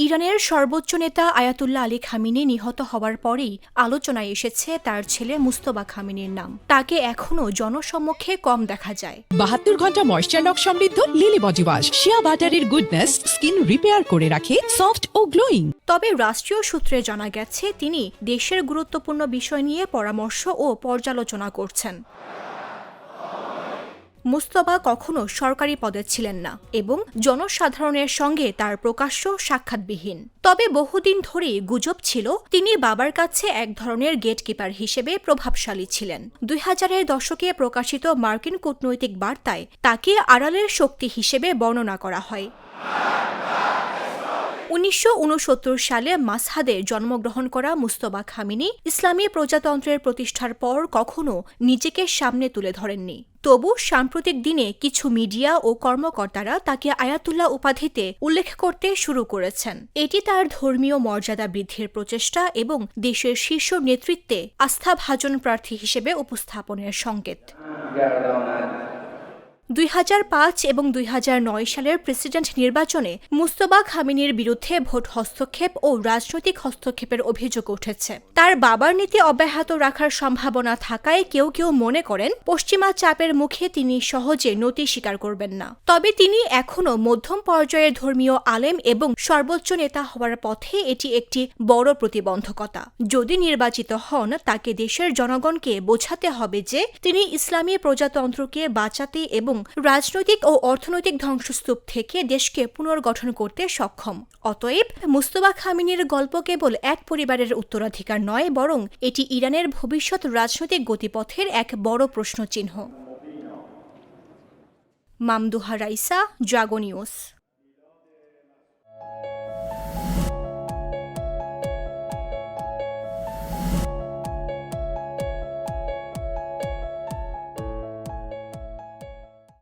ইরানের সর্বোচ্চ নেতা আয়াতুল্লাহ আলী খামিনি নিহত হওয়ার পরেই আলোচনায় এসেছে তার ছেলে মুস্তফা খামিনির নাম। তাকে এখনো জনসম্মুখে কম দেখা যায়। 72 ঘন্টা ময়েশ্চার লক সমৃদ্ধ লিলি বডি ওয়াশ, শিয়া বাটারের গুডনেস স্কিন রিপেয়ার করে রাখে সফট ও গ্লোয়িং। তবে রাষ্ট্রীয় সূত্রে জানা গেছে তিনি দেশের গুরুত্বপূর্ণ বিষয় নিয়ে পরামর্শ ও পর্যালোচনা করছেন। মুস্তফা কখনো সরকারি পদে ছিলেন না এবং জনসাধারণের সঙ্গে তার প্রকাশ্য সাক্ষাৎবিহীন। তবে বহুদিন ধরেই গুজব ছিল তিনি বাবার কাছে এক ধরনের গেটকিপার হিসেবে প্রভাবশালী ছিলেন। 2000-এর দশকে প্রকাশিত মার্কিন কূটনৈতিক বার্তায় তাকে আড়ালের শক্তি হিসেবে বর্ণনা করা হয়। 1969 সালে মাসহাদে জন্মগ্রহণ করা মুস্তফা খামিনি ইসলামী প্রজাতন্ত্রের প্রতিষ্ঠার পর কখনো নিজেকে সামনে তুলে ধরেননি। তবু সাম্প্রতিক দিনে কিছু মিডিয়া ও কর্মকর্তারা তাকে আয়াতুল্লাহ উপাধিতে উল্লেখ করতে শুরু করেছেন। এটি তার ধর্মীয় মর্যাদা বৃদ্ধির প্রচেষ্টা এবং দেশের শীর্ষ নেতৃত্বে আস্থাভাজন প্রার্থী হিসেবে উপস্থাপনের সংকেত। 2005 এবং 2009 সালের প্রেসিডেন্ট নির্বাচনে মুস্তফা খামিনির বিরুদ্ধে ভোট হস্তক্ষেপ ও রাজনৈতিক হস্তক্ষেপের অভিযোগ উঠেছে। তার বাবার নীতি অব্যাহত রাখার সম্ভাবনা থাকায় কেউ কেউ মনে করেন পশ্চিমা চাপের মুখে তিনি সহজে নতি স্বীকার করবেন না। তবে তিনি এখনও মধ্যম পর্যায়ের ধর্মীয় আলেম এবং সর্বোচ্চ নেতা হওয়ার পথে এটি একটি বড় প্রতিবন্ধকতা। যদি নির্বাচিত হন, তাকে দেশের জনগণকে বোঝাতে হবে যে তিনি ইসলামী প্রজাতন্ত্রকে বাঁচাতে এবং রাজনৈতিক ও অর্থনৈতিক ধ্বংসস্তূপ থেকে দেশকে পুনর্গঠন করতে সক্ষম। অতএব মুস্তফা খামিনির গল্প কেবল এক পরিবারের উত্তরাধিকার নয়, বরং এটি ইরানের ভবিষ্যৎ রাজনৈতিক গতিপথের এক বড় প্রশ্নচিহ্ন। মামদুহা রাইসা, জাগো নিউজ।